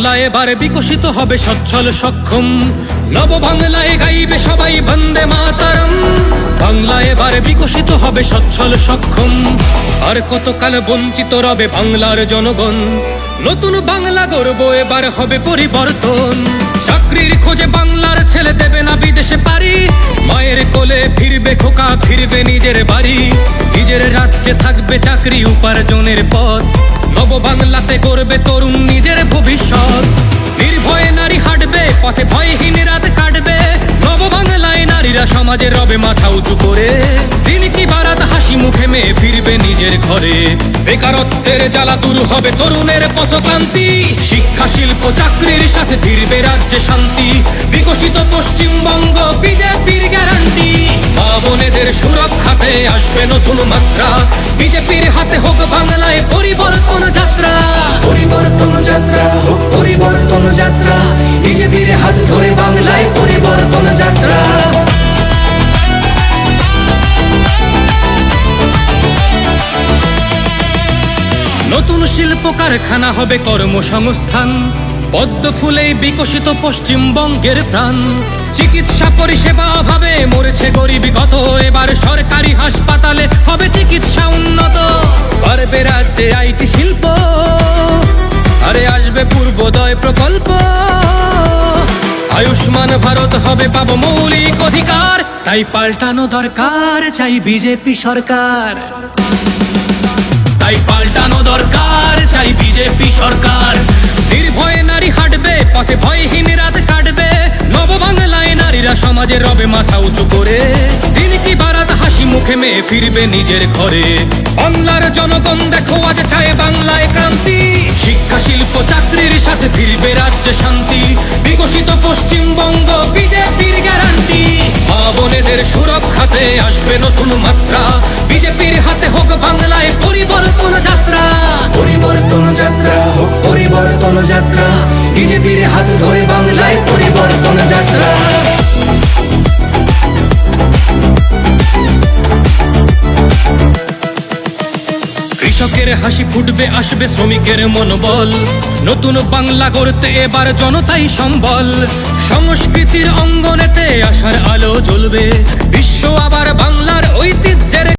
বাংলা এবার বিকশিত হবে সচ্ছল সক্ষম, নব বাংলায় গাইবে সবাই বন্দে মাতরম। বাংলা এবার বিকশিত হবে সচ্ছল সক্ষম, আর কতকাল বঞ্চিত রবে বাংলার জনগণ। নতুন বাংলা গর্ব এবার হবে পরিবর্তন। চাকরির খোঁজে বাংলার ছেলে দেবে না বিদেশে পারি, মায়ের কোলে ফিরবে খোকা, ফিরবে নিজের বাড়ি। নিজের রাজ্যে থাকবে চাকরি উপার্জনের পথ, নব বাংলাতে গড়বে তরুণ নিজের ভবিষ্যৎ। নির্ভয়ে নারী হাঁটবে পথে, ভয়হীন রাত কাটবে। নব বাংলায় নারীরা সমাজে রবে মাথা উঁচু করে, দিন কি বারাত হাসি মুখে মেয়ে ফিরবে নিজের ঘরে। বেকারত্বের জ্বালা দূর হবে তরুণের পথক্লান্তি, শিক্ষা শিল্প চাকরির সাথে ফিরবে রাজ্যে শান্তি। বিকশিত পশ্চিমবঙ্গ বিজেপির গ্যারান্টি, মা বোনেদের সুরক্ষাতে আসবে নতুন মাত্রা। বিজেপির হাতে হোক বাংলায় পরিবর্তন যাত্রা, পরিবর্তন যাত্রা হোক পরিবর্তন যাত্রা, বিজেপির হাত ধরে বাংলায় পরিবর্তন যাত্রা। নতুন শিল্প কারখানা হবে কর্মসংস্থান, পদ্ম ফুলেই বিকশিত পশ্চিমবঙ্গের প্রাণ। চিকিৎসা পরিষেবা অভাবে মরেছে গরিবী কত, এবার সরকারি হাসপাতালে হবে চিকিৎসা উন্নত। বাড়বে রাজ্যে আইটি শিল্প, আরে আসবে পূর্বোদয় প্রকল্প। আয়ুষ্মান ভারত হবে পাবো মৌলিক অধিকার, তাই পাল্টানো দরকার চাই বিজেপি সরকার। তাই পাল্টানো দরকার চাই বিজেপি সরকার। নির্ভয়ে নারী হাঁটবে পথে, ভয়হীন রাত কাটবে। নব বাংলায় নারীরা সমাজে রবে মাথা উঁচু করে, দিন কি বারাত হাসি মুখে মেয়ে ফিরবে নিজের ঘরে। বাংলার জনগণ দেখো আজ চায় বাংলায় ক্রান্তি, শিক্ষা শিল্প চাকরির সাথে ফিরবে রাজ্যে শান্তি। বিকশিত পশ্চিমবঙ্গ বিজেপির গ্যারান্টি, মা বোনেদের সুরক্ষাতে আসবে নতুন মাত্রা। বিজেপির হাতে হোক বাংলায় পরিবর্তন যাত্রা, পরিবর্তন যাত্রা হোক পরিবর্তন যাত্রা, বিজেপির হাত ধরে বাংলায় পরিবর্তন যাত্রা। কৃষকের হাসি ফুটবে, আসবে শ্রমিকের মনোবল। নতুন বাংলা গড়তে এবার জনতাই সম্বল। সংস্কৃতির অঙ্গনেতে আশার আলো জ্বলবে, বিশ্ব আবার বাংলার ঐতিহ্যের